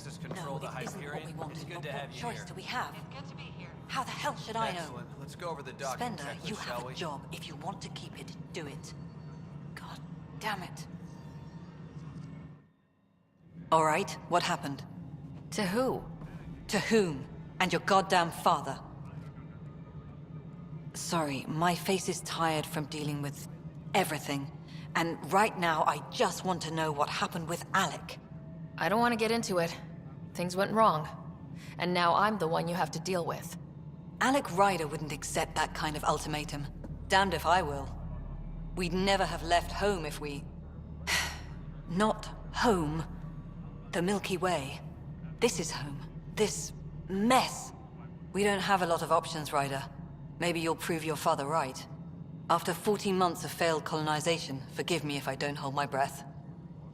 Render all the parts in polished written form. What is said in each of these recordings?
Nexus control No, the it isn't what we Hyperion? wanted. It's good But to have what you choice here. do we have? It's good to be here. How the hell should I know? Excellent. Let's go over the docking Spender, checklist, you shall have we? a job. If you want to keep it, do it. God damn it. All right, what happened? To who? To whom? And your goddamn father. Sorry, my face is tired from dealing with everything. And right now, I just want to know what happened with Alec. I don't want to get into it. Things went wrong. And now I'm the one you have to deal with. Alec Ryder wouldn't accept that kind of ultimatum. Damned if I will. We'd never have left home if we... Not home. The Milky Way. This is home. This mess. We don't have a lot of options, Ryder. Maybe you'll prove your father right. After 14 months of failed colonization, forgive me if I don't hold my breath.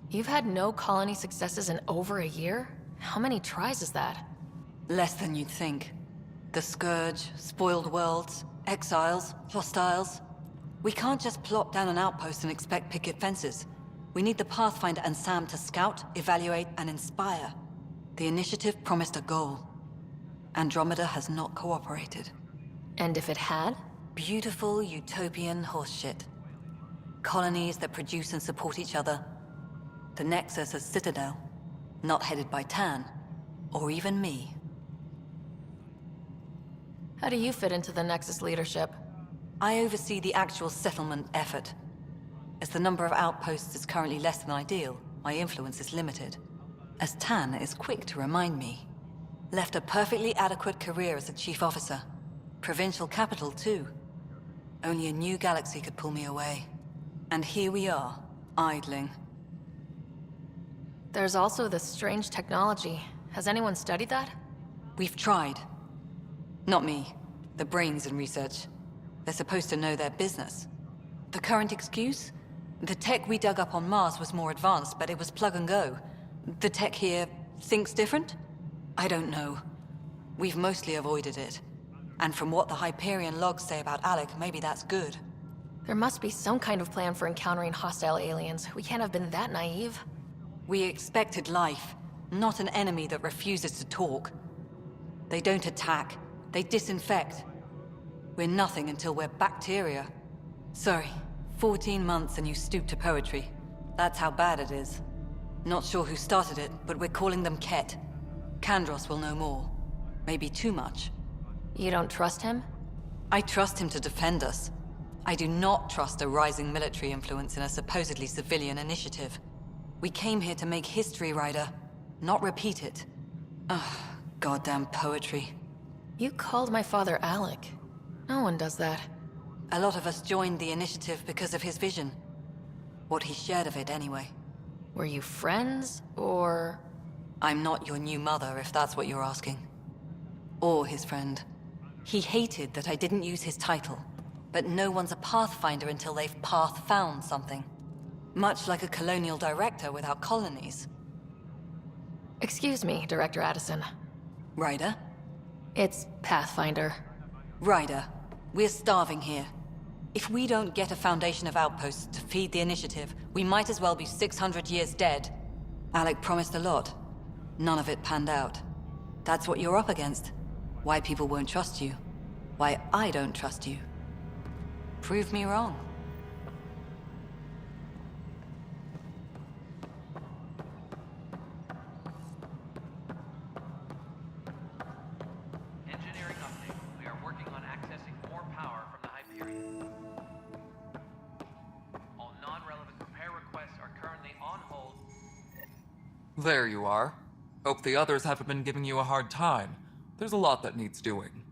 You've had no colony successes in over a year? How many tries is that? Less than you'd think. The Scourge, spoiled worlds, exiles, hostiles. We can't just plop down an outpost and expect picket fences. We need the Pathfinder and Sam to scout, evaluate, and inspire. The initiative promised a goal. Andromeda has not cooperated. And if it had? Beautiful utopian horseshit. Colonies that produce and support each other. The Nexus as Citadel. Not headed by Tan. Or even me. How do you fit into the Nexus leadership? I oversee the actual settlement effort. As the number of outposts is currently less than ideal, my influence is limited. As Tan is quick to remind me. Left a perfectly adequate career as a chief officer. Provincial capital, too. Only a new galaxy could pull me away. And here we are, idling. There's also this strange technology. Has anyone studied that? We've tried. Not me. The brains in research. They're supposed to know their business. The current excuse? The tech we dug up on Mars was more advanced, but it was plug and go. The tech here thinks different? I don't know. We've mostly avoided it. And from what the Hyperion logs say about Alec, maybe that's good. There must be some kind of plan for encountering hostile aliens. We can't have been that naive. We expected life, not an enemy that refuses to talk. They don't attack, they disinfect. We're nothing until we're bacteria. Sorry, 14 months and you stoop to poetry. That's how bad it is. Not sure who started it, but we're calling them Ket. Kandros will know more. Maybe too much. You don't trust him? I trust him to defend us. I do not trust a rising military influence in a supposedly civilian initiative. We came here to make history, Ryder, not repeat it. Ugh, goddamn poetry. You called my father Alec. No one does that. A lot of us joined the initiative because of his vision. What he shared of it, anyway. Were you friends, or...? I'm not your new mother, if that's what you're asking. Or his friend. He hated that I didn't use his title. But no one's a Pathfinder until they've path-found something. Much like a colonial director without colonies. Excuse me, Director Addison. Ryder? It's Pathfinder. Ryder, we're starving here. If we don't get a foundation of outposts to feed the initiative, we might as well be 600 years dead. Alec promised a lot. None of it panned out. That's what you're up against. Why people won't trust you. Why I don't trust you. Prove me wrong. Engineering update. We are working on accessing more power from the Hyperion. All non-relevant repair requests are currently on hold. There you are. Hope the others haven't been giving you a hard time. There's a lot that needs doing.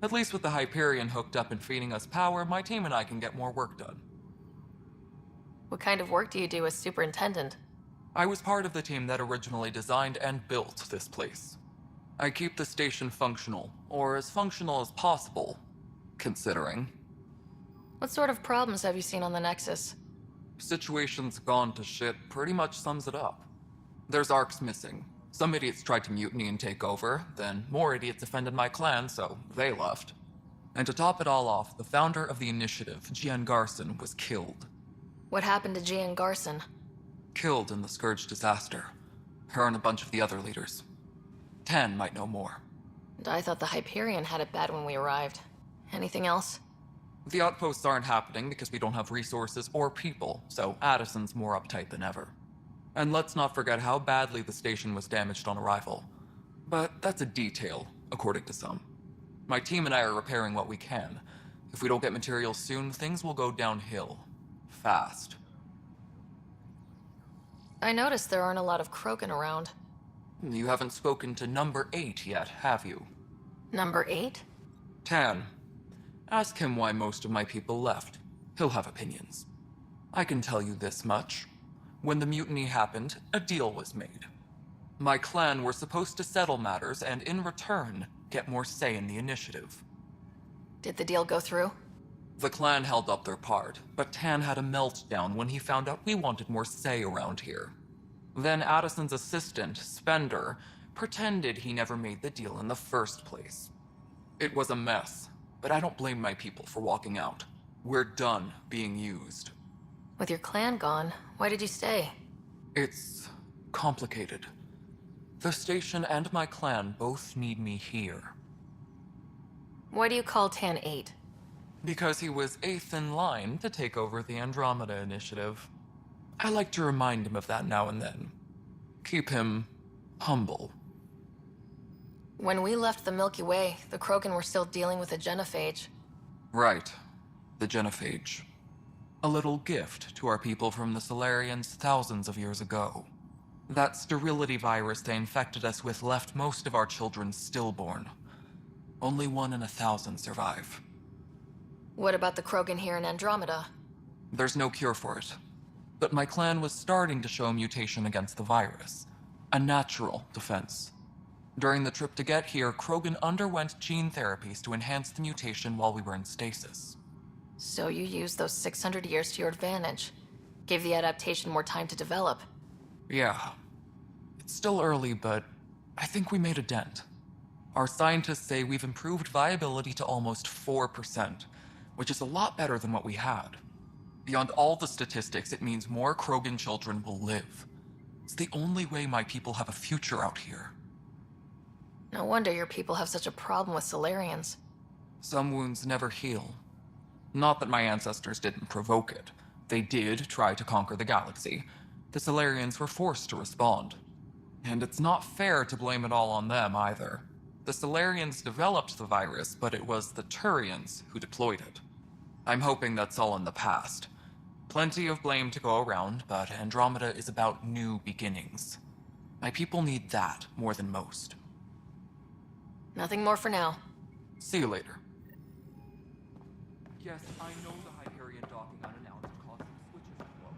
At least with the Hyperion hooked up and feeding us power, my team and I can get more work done. What kind of work do you do as superintendent? I was part of the team that originally designed and built this place. I keep the station functional, or as functional as possible, considering. What sort of problems have you seen on the Nexus? Situation's gone to shit pretty much sums it up. There's arcs missing. Some idiots tried to mutiny and take over, then more idiots offended my clan, so they left. And to top it all off, the founder of the initiative, Gian Garson, was killed. What happened to Gian Garson? Killed in the Scourge disaster. Her and a bunch of the other leaders. Tan might know more. And I thought the Hyperion had it bad when we arrived. Anything else? The outposts aren't happening because we don't have resources or people, so Addison's more uptight than ever. And let's not forget how badly the station was damaged on arrival. But that's a detail, according to some. My team and I are repairing what we can. If we don't get materials soon, things will go downhill. Fast. I noticed there aren't a lot of Krogan around. You haven't spoken to number 8 yet, have you? Number 8? Tan. Ask him why most of my people left. He'll have opinions. I can tell you this much. When the mutiny happened, a deal was made. My clan were supposed to settle matters and, in return, get more say in the initiative. Did the deal go through? The clan held up their part, but Tan had a meltdown when he found out we wanted more say around here. Then Addison's assistant, Spender, pretended he never made the deal in the first place. It was a mess, but I don't blame my people for walking out. We're done being used. With your clan gone, why did you stay? It's complicated. The station and my clan both need me here. Why do you call Tan 8? Because he was 8th in line to take over the Andromeda initiative. I like to remind him of that now and then. Keep him humble. When we left the Milky Way, the Krogan were still dealing with a genophage. Right. The genophage. A little gift to our people from the Solarians thousands of years ago. That sterility virus they infected us with left most of our children stillborn. Only 1 in 1,000 survive. What about the Krogan here in Andromeda? There's no cure for it. But my clan was starting to show a mutation against the virus. A natural defense. During the trip to get here, Krogan underwent gene therapies to enhance the mutation while we were in stasis. So you used those 600 years to your advantage. Gave the adaptation more time to develop. Yeah. It's still early, but I think we made a dent. Our scientists say we've improved viability to almost 4%, which is a lot better than what we had. Beyond all the statistics, it means more Krogan children will live. It's the only way my people have a future out here. No wonder your people have such a problem with Solarians. Some wounds never heal. Not that my ancestors didn't provoke it. They did try to conquer the galaxy. The Solarians were forced to respond. And it's not fair to blame it all on them either. The Solarians developed the virus, but it was the Turians who deployed it. I'm hoping that's all in the past. Plenty of blame to go around, but Andromeda is about new beginnings. My people need that more than most. Nothing more for now. See you later. Yes, I know the Hyperion docking unannounced caused some switches to blow.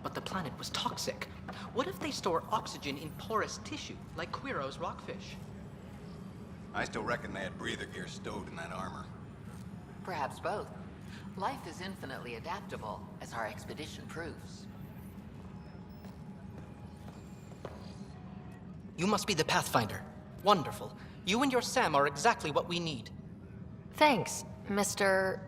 But the planet was toxic. What if they store oxygen in porous tissue, like Quiro's rockfish? I still reckon they had breather gear stowed in that armor. Perhaps both. Life is infinitely adaptable, as our expedition proves. You must be the Pathfinder. Wonderful. You and your Sam are exactly what we need. Thanks, Mr.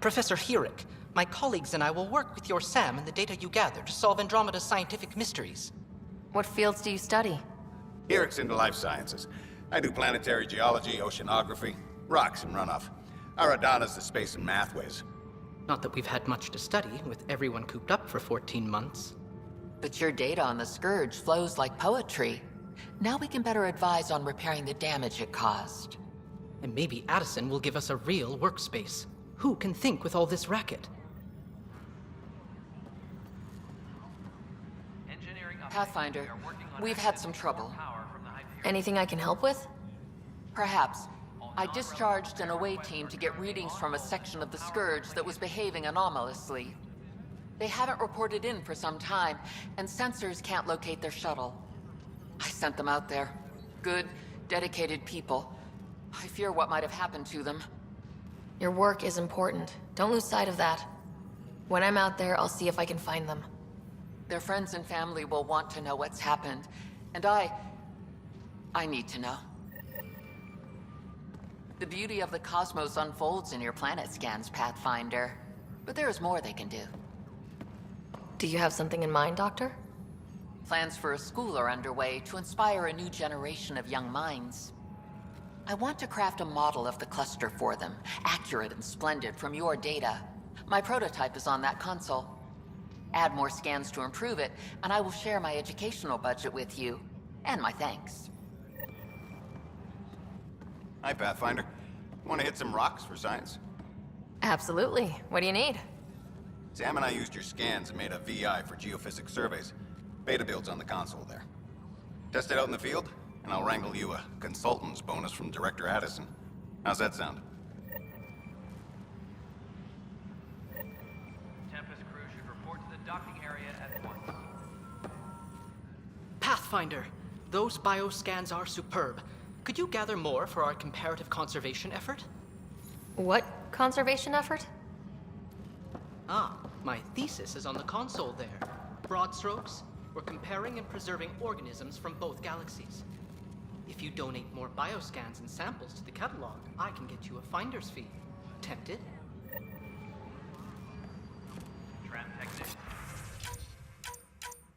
Professor Herrick, my colleagues and I will work with your Sam and the data you gather to solve Andromeda's scientific mysteries. What fields do you study? Herrick's into life sciences. I do planetary geology, oceanography, rocks and runoff. Aradana's the space and math whiz. Not that we've had much to study, with everyone cooped up for 14 months. But your data on the Scourge flows like poetry. Now we can better advise on repairing the damage it caused. And maybe Addison will give us a real workspace. Who can think with all this racket? Pathfinder, we've had some trouble. Anything I can help with? Perhaps. I discharged an away team to get readings from a section of the Scourge that was behaving anomalously. They haven't reported in for some time, and sensors can't locate their shuttle. I sent them out there. Good, dedicated people. I fear what might have happened to them. Your work is important. Don't lose sight of that. When I'm out there, I'll see if I can find them. Their friends and family will want to know what's happened, and I need to know. The beauty of the cosmos unfolds in your planet scans, Pathfinder. But there is more they can do. Do you have something in mind, Doctor? Plans for a school are underway to inspire a new generation of young minds. I want to craft a model of the cluster for them, accurate and splendid from your data. My prototype is on that console. Add more scans to improve it, and I will share my educational budget with you, and my thanks. Hi, Pathfinder. Want to hit some rocks for science? Absolutely. What do you need? Sam and I used your scans and made a VI for geophysics surveys. Beta builds on the console there. Test it out in the field, and I'll wrangle you a consultant's bonus from Director Addison. How's that sound? Tempest crew should report to the docking area at once. Pathfinder, those bioscans are superb. Could you gather more for our comparative conservation effort? What conservation effort? Ah, my thesis is on the console there. Broad strokes, we're comparing and preserving organisms from both galaxies. If you donate more bioscans and samples to the catalog, I can get you a finder's fee. Tempted? Tram technician.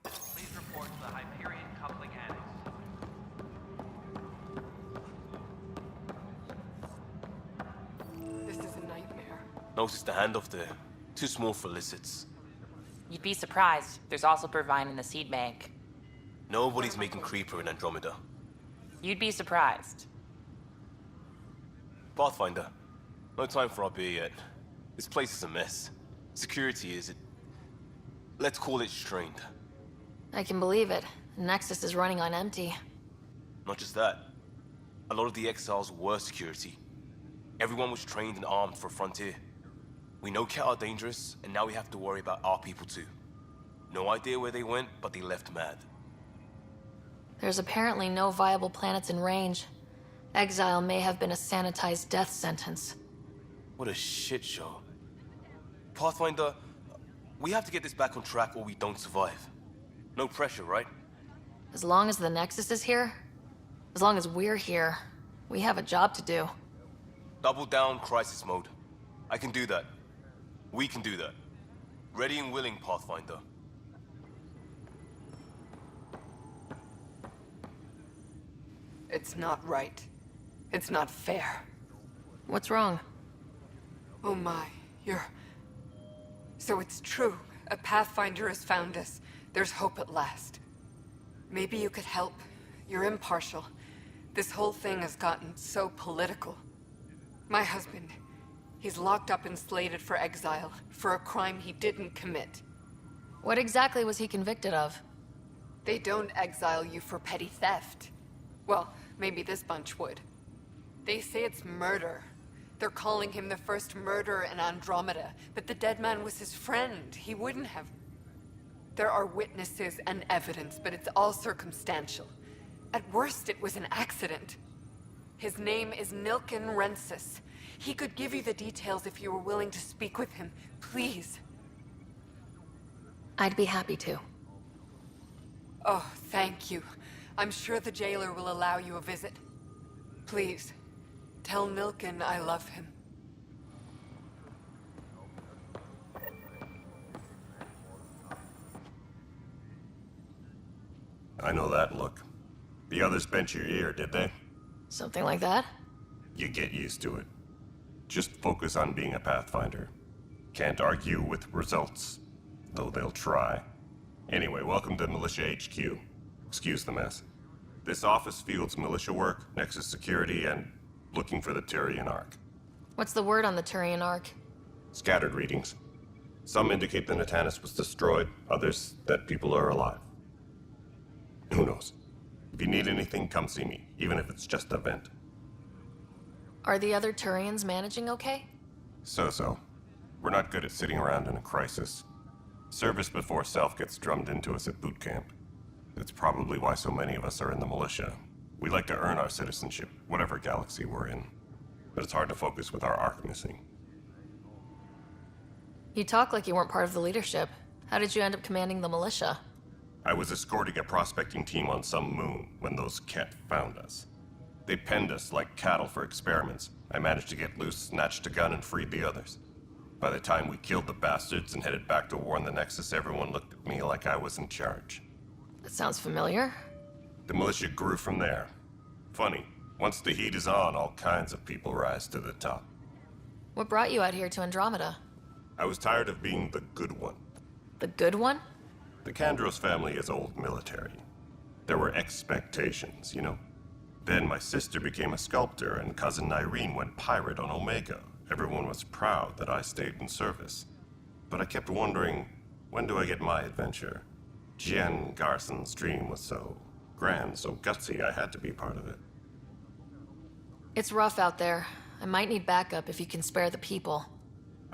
Please report to the Hyperion coupling annex. This is a nightmare. Notice the handoff there. Too small for lizards. You'd be surprised. There's also Purvine in the seed bank. Nobody's making Creeper in Andromeda. You'd be surprised. Pathfinder, no time for our beer yet. This place is a mess. Security is... let's call it strained. I can believe it. The Nexus is running on empty. Not just that. A lot of the exiles were security. Everyone was trained and armed for Frontier. We know Ket are dangerous, and now we have to worry about our people too. No idea where they went, but they left mad. There's apparently no viable planets in range. Exile may have been a sanitized death sentence. What a shit show. Pathfinder, we have to get this back on track or we don't survive. No pressure, right? As long as the Nexus is here, as long as we're here, we have a job to do. Double down crisis mode. I can do that. We can do that. Ready and willing, Pathfinder. It's not right. It's not fair. What's wrong? Oh my, So it's true. A Pathfinder has found us. There's hope at last. Maybe you could help. You're impartial. This whole thing has gotten so political. My husband, he's locked up and slated for exile for a crime he didn't commit. What exactly was he convicted of? They don't exile you for petty theft. Well, maybe this bunch would. They say it's murder. They're calling him the first murderer in Andromeda, but the dead man was his friend. He wouldn't have... There are witnesses and evidence, but it's all circumstantial. At worst, it was an accident. His name is Nilken Rensis. He could give you the details if you were willing to speak with him. Please. I'd be happy to. Oh, thank you. I'm sure the jailer will allow you a visit. Please, tell Nilken I love him. I know that look. The others bent your ear, did they? Something like that? You get used to it. Just focus on being a Pathfinder. Can't argue with results, though they'll try. Anyway, welcome to Militia HQ. Excuse the mess. This office fields militia work, Nexus security, and looking for the Turian Ark. What's the word on the Turian Ark? Scattered readings. Some indicate the Natanus was destroyed, others that people are alive. Who knows? If you need anything, come see me, even if it's just a vent. Are the other Turians managing okay? So-so. We're not good at sitting around in a crisis. Service before self gets drummed into us at boot camp. That's probably why so many of us are in the militia. We like to earn our citizenship, whatever galaxy we're in. But it's hard to focus with our arc missing. You talk like you weren't part of the leadership. How did you end up commanding the militia? I was escorting a prospecting team on some moon when those Ket found us. They penned us like cattle for experiments. I managed to get loose, snatched a gun, and freed the others. By the time we killed the bastards and headed back to warn the Nexus, everyone looked at me like I was in charge. That sounds familiar. The militia grew from there. Funny, once the heat is on, all kinds of people rise to the top. What brought you out here to Andromeda? I was tired of being the good one. The good one? The Kandros family is old military. There were expectations, you know? Then my sister became a sculptor and cousin Irene went pirate on Omega. Everyone was proud that I stayed in service. But I kept wondering, when do I get my adventure? Jen Garson's dream was so grand, so gutsy, I had to be part of it. It's rough out there. I might need backup if you can spare the people.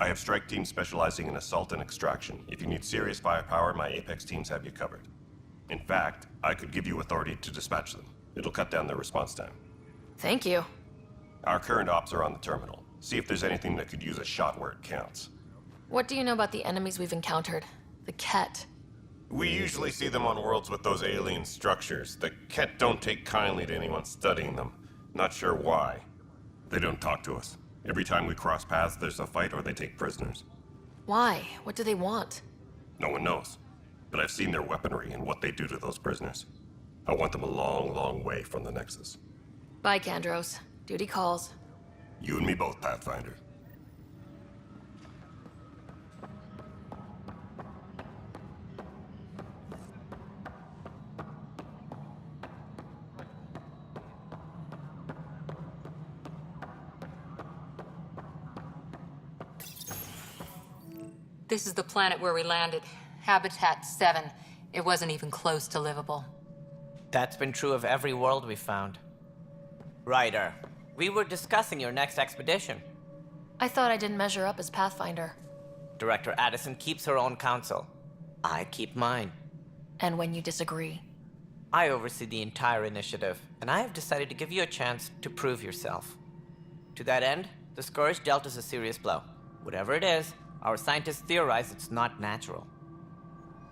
I have strike teams specializing in assault and extraction. If you need serious firepower, my Apex teams have you covered. In fact, I could give you authority to dispatch them. It'll cut down their response time. Thank you. Our current ops are on the terminal. See if there's anything that could use a shot where it counts. What do you know about the enemies we've encountered? The Ket. We usually see them on worlds with those alien structures. The Ket don't take kindly to anyone studying them. Not sure why. They don't talk to us. Every time we cross paths, there's a fight or they take prisoners. Why? What do they want? No one knows. But I've seen their weaponry and what they do to those prisoners. I want them a long, long way from the Nexus. Bye, Kandros. Duty calls. You and me both, Pathfinder. This is the planet where we landed. Habitat 7. It wasn't even close to livable. That's been true of every world we've found. Ryder, we were discussing your next expedition. I thought I didn't measure up as Pathfinder. Director Addison keeps her own counsel. I keep mine. And when you disagree? I oversee the entire initiative, and I have decided to give you a chance to prove yourself. To that end, the Scourge dealt us a serious blow. Whatever it is, our scientists theorize it's not natural.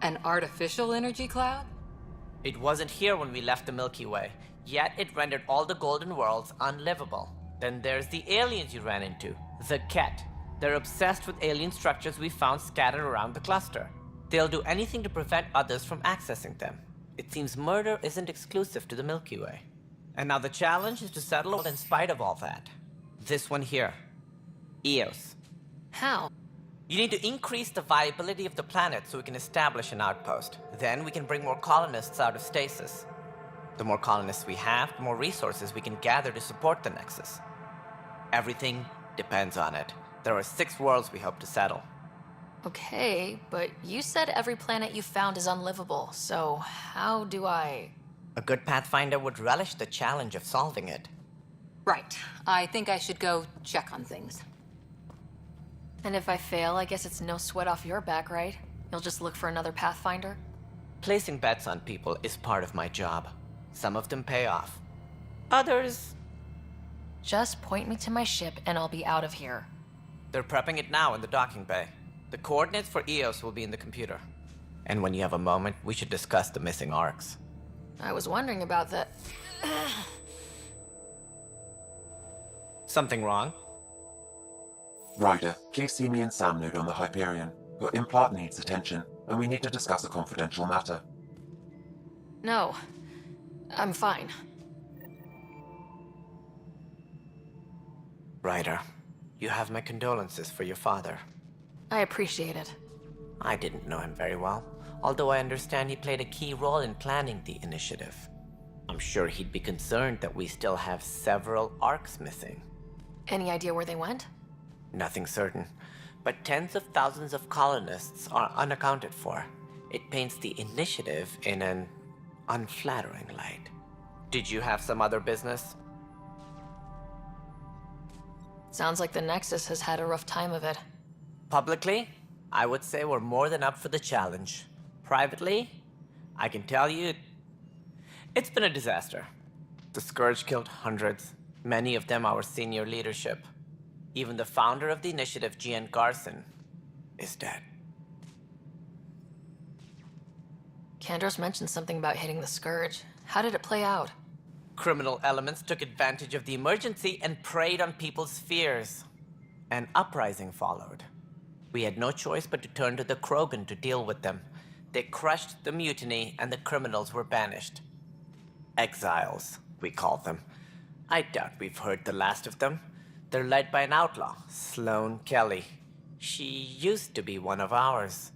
An artificial energy cloud? It wasn't here when we left the Milky Way, yet it rendered all the Golden Worlds unlivable. Then there's the aliens you ran into, the Ket. They're obsessed with alien structures we found scattered around the cluster. They'll do anything to prevent others from accessing them. It seems murder isn't exclusive to the Milky Way. And now the challenge is to settle in spite of all that. This one here. Eos. How? You need to increase the viability of the planet so we can establish an outpost. Then we can bring more colonists out of stasis. The more colonists we have, the more resources we can gather to support the Nexus. Everything depends on it. There are 6 worlds we hope to settle. Okay, but you said every planet you found is unlivable, so how do I... A good Pathfinder would relish the challenge of solving it. Right. I think I should go check on things. And if I fail, I guess it's no sweat off your back, right? You'll just look for another Pathfinder? Placing bets on people is part of my job. Some of them pay off. Others... Just point me to my ship and I'll be out of here. They're prepping it now in the docking bay. The coordinates for Eos will be in the computer. And when you have a moment, we should discuss the missing arcs. I was wondering about that. Something wrong? Ryder, please see me and Sam Node on the Hyperion. Your implant needs attention, and we need to discuss a confidential matter. No. I'm fine. Ryder, you have my condolences for your father. I appreciate it. I didn't know him very well, although I understand he played a key role in planning the initiative. I'm sure he'd be concerned that we still have several arcs missing. Any idea where they went? Nothing certain, but tens of thousands of colonists are unaccounted for. It paints the initiative in an unflattering light. Did you have some other business? Sounds like the Nexus has had a rough time of it. Publicly, I would say we're more than up for the challenge. Privately, I can tell you, it's been a disaster. The Scourge killed hundreds, many of them our senior leadership. Even the founder of the initiative, Gian Garson, is dead. Kandros mentioned something about hitting the Scourge. How did it play out? Criminal elements took advantage of the emergency and preyed on people's fears. An uprising followed. We had no choice but to turn to the Krogan to deal with them. They crushed the mutiny and the criminals were banished. Exiles, we call them. I doubt we've heard the last of them. They're led by an outlaw, Sloane Kelly. She used to be one of ours.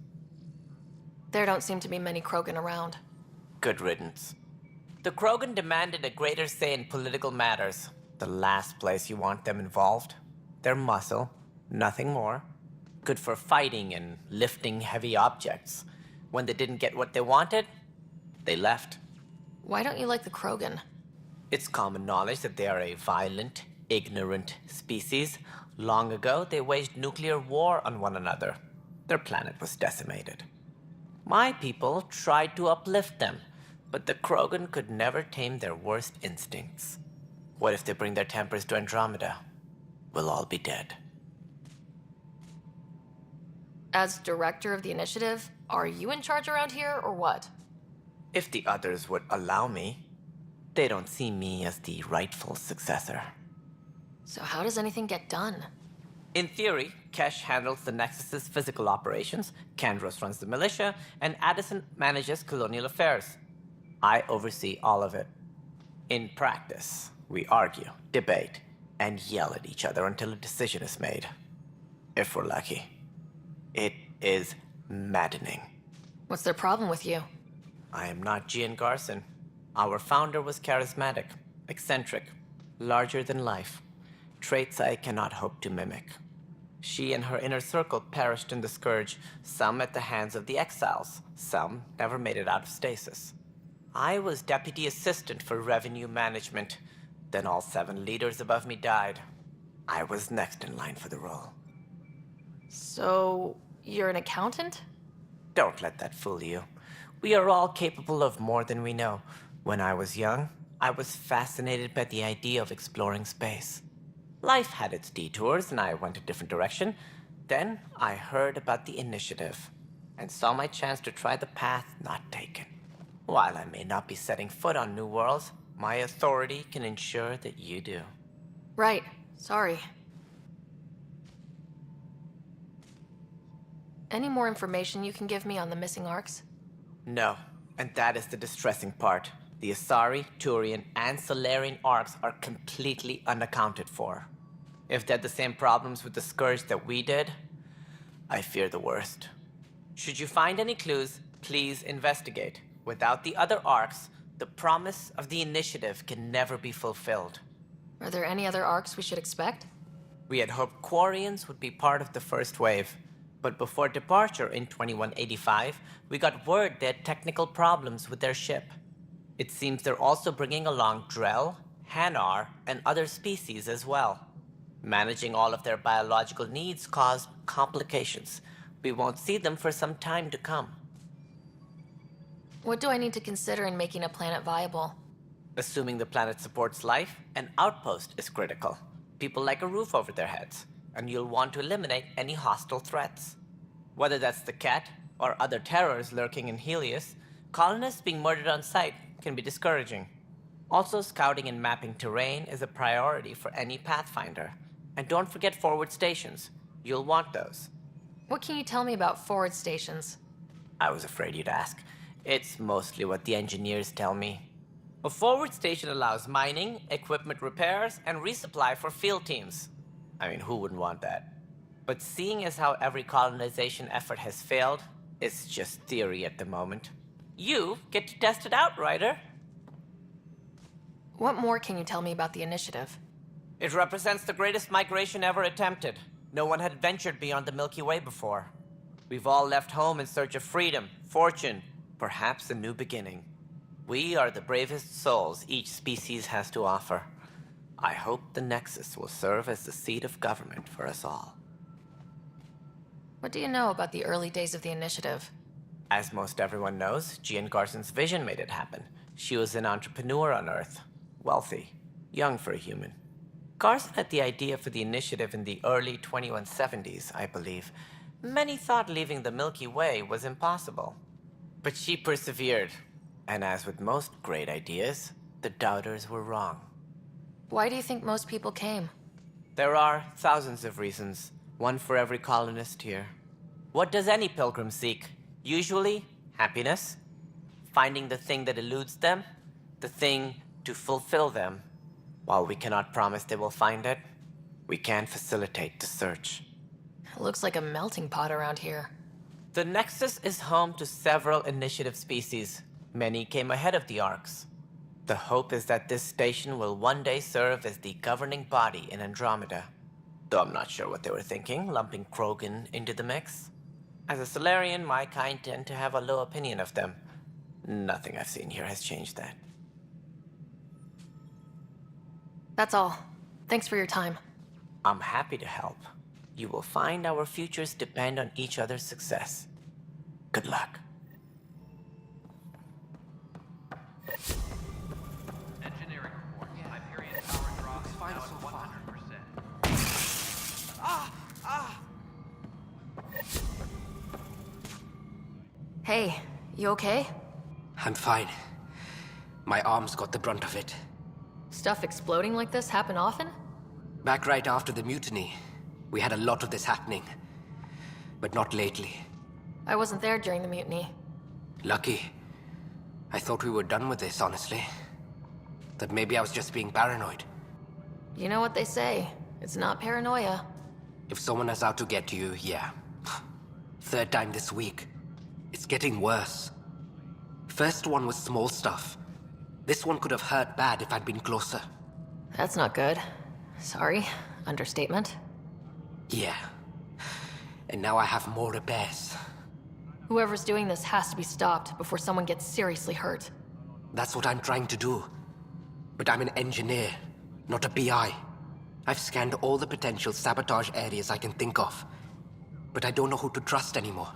There don't seem to be many Krogan around. Good riddance. The Krogan demanded a greater say in political matters. The last place you want them involved. They're muscle, nothing more. Good for fighting and lifting heavy objects. When they didn't get what they wanted, they left. Why don't you like the Krogan? It's common knowledge that they are a violent, ignorant species. Long ago, they waged nuclear war on one another. Their planet was decimated. My people tried to uplift them, but the Krogan could never tame their worst instincts. What if they bring their tempers to Andromeda? We'll all be dead. As director of the initiative, are you in charge around here, or what? If the others would allow me, they don't see me as the rightful successor. So how does anything get done? In theory, Kesh handles the Nexus's physical operations, Kandros runs the militia, and Addison manages colonial affairs. I oversee all of it. In practice, we argue, debate, and yell at each other until a decision is made. If we're lucky. It is maddening. What's their problem with you? I am not Gian Garson. Our founder was charismatic, eccentric, larger than life. Traits I cannot hope to mimic. She and her inner circle perished in the Scourge, some at the hands of the Exiles, some never made it out of stasis. I was deputy assistant for revenue management. Then all 7 leaders above me died. I was next in line for the role. So, you're an accountant? Don't let that fool you. We are all capable of more than we know. When I was young, I was fascinated by the idea of exploring space. Life had its detours, and I went a different direction. Then I heard about the initiative, and saw my chance to try the path not taken. While I may not be setting foot on new worlds, my authority can ensure that you do. Right. Sorry. Any more information you can give me on the missing arcs? No, and that is the distressing part. The Asari, Turian, and Solarian arcs are completely unaccounted for. If they had the same problems with the Scourge that we did, I fear the worst. Should you find any clues, please investigate. Without the other arcs, the promise of the initiative can never be fulfilled. Are there any other arcs we should expect? We had hoped Quarians would be part of the first wave. But before departure in 2185, we got word they had technical problems with their ship. It seems they're also bringing along Drell, Hanar, and other species as well. Managing all of their biological needs caused complications. We won't see them for some time to come. What do I need to consider in making a planet viable? Assuming the planet supports life, an outpost is critical. People like a roof over their heads, and you'll want to eliminate any hostile threats. Whether that's the cat or other terrors lurking in Helios, colonists being murdered on sight can be discouraging. Also, scouting and mapping terrain is a priority for any Pathfinder. And don't forget forward stations. You'll want those. What can you tell me about forward stations? I was afraid you'd ask. It's mostly what the engineers tell me. A forward station allows mining, equipment repairs, and resupply for field teams. I mean, who wouldn't want that? But seeing as how every colonization effort has failed, it's just theory at the moment. You get to test it out, Ryder. What more can you tell me about the initiative? It represents the greatest migration ever attempted. No one had ventured beyond the Milky Way before. We've all left home in search of freedom, fortune, perhaps a new beginning. We are the bravest souls each species has to offer. I hope the Nexus will serve as the seat of government for us all. What do you know about the early days of the initiative? As most everyone knows, Gian Garson's vision made it happen. She was an entrepreneur on Earth. Wealthy. Young for a human. Garson had the idea for the initiative in the early 2170s, I believe. Many thought leaving the Milky Way was impossible. But she persevered. And as with most great ideas, The doubters were wrong. Why do you think most people came? There are thousands of reasons, one for every colonist here. What does any pilgrim seek? Usually, happiness. Finding the thing that eludes them, the thing to fulfill them. While we cannot promise they will find it, we can facilitate the search. It looks like a melting pot around here. The Nexus is home to several initiative species. Many came ahead of the Arks. The hope is that this station will one day serve as the governing body in Andromeda. Though I'm not sure what they were thinking, lumping Krogan into the mix. As a Solarian, my kind tend to have a low opinion of them. Nothing I've seen here has changed that. That's all. Thanks for your time. I'm happy to help. You will find our futures depend on each other's success. Good luck. Engineering report. Hyperion power draw is now at 100%. Hey, you okay? I'm fine. My arms got the brunt of it. Stuff exploding like this happen often? Back right after the mutiny, we had a lot of this happening. But not lately. I wasn't there during the mutiny. Lucky. I thought we were done with this, honestly. That maybe I was just being paranoid. You know what they say. It's not paranoia. If someone is out to get you, yeah. Third time this week. It's getting worse. First one was small stuff. This one could have hurt bad if I'd been closer. That's not good. Sorry. Understatement. Yeah. And now I have more repairs. Whoever's doing this has to be stopped before someone gets seriously hurt. That's what I'm trying to do. But I'm an engineer, not a BI. I've scanned all the potential sabotage areas I can think of. But I don't know who to trust anymore.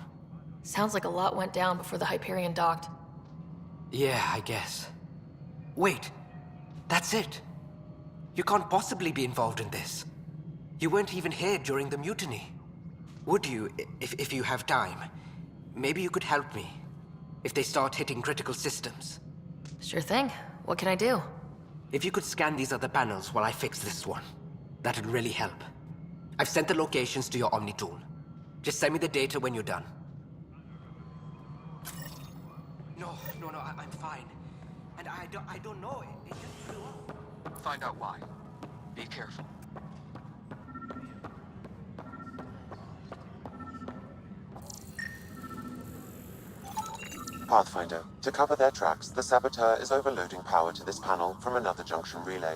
Sounds like a lot went down before the Hyperion docked. Yeah, I guess. Wait. That's it. You can't possibly be involved in this. You weren't even here during the mutiny. Would you, if you have time? Maybe you could help me. If they start hitting critical systems. Sure thing. What can I do? If you could scan these other panels while I fix this one, that'd really help. I've sent the locations to your Omni tool. Just send me the data when you're done. No, I'm fine. And I don't know. It just blew up. Find out why. Be careful. Pathfinder, to cover their tracks, the Saboteur is overloading power to this panel from another junction relay.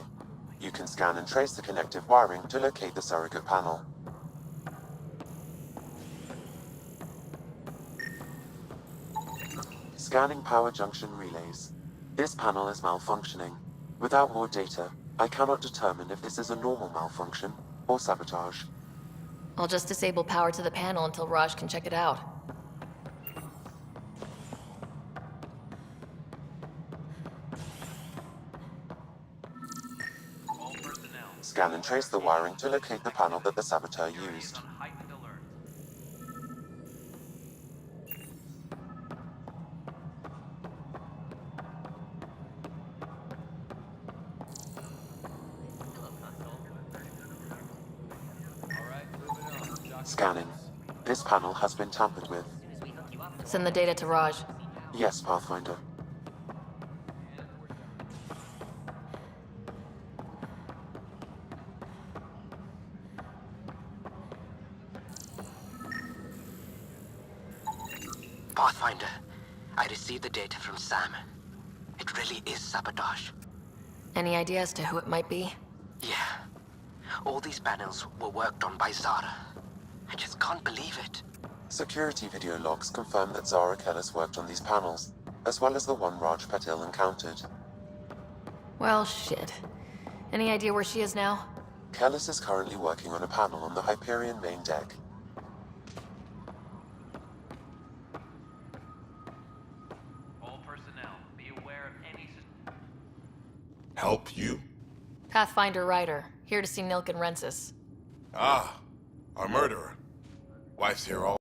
You can scan and trace the connective wiring to locate the surrogate panel. Scanning power junction relays. This panel is malfunctioning. Without more data, I cannot determine if this is a normal malfunction or sabotage. I'll just disable power to the panel until Raj can check it out. All personnel. Scan and trace the wiring to locate the panel that the Saboteur Security is used. on heightened alert. Scanning. This panel has been tampered with. Send the data to Raj. Yes, Pathfinder. Pathfinder, I received the data from Sam. It really is sabotage. Any idea as to who it might be? Yeah. All these panels were worked on by Zara. I just can't believe it. Security video logs confirm that Zara Kellis worked on these panels, as well as the one Raj Patil encountered. Well, shit. Any idea where she is now? Kellis is currently working on a panel on the Hyperion main deck. All personnel, be aware of any... Help you? Pathfinder Ryder, here to see Nilk and Rensis. Ah, our murderer. Wife's here all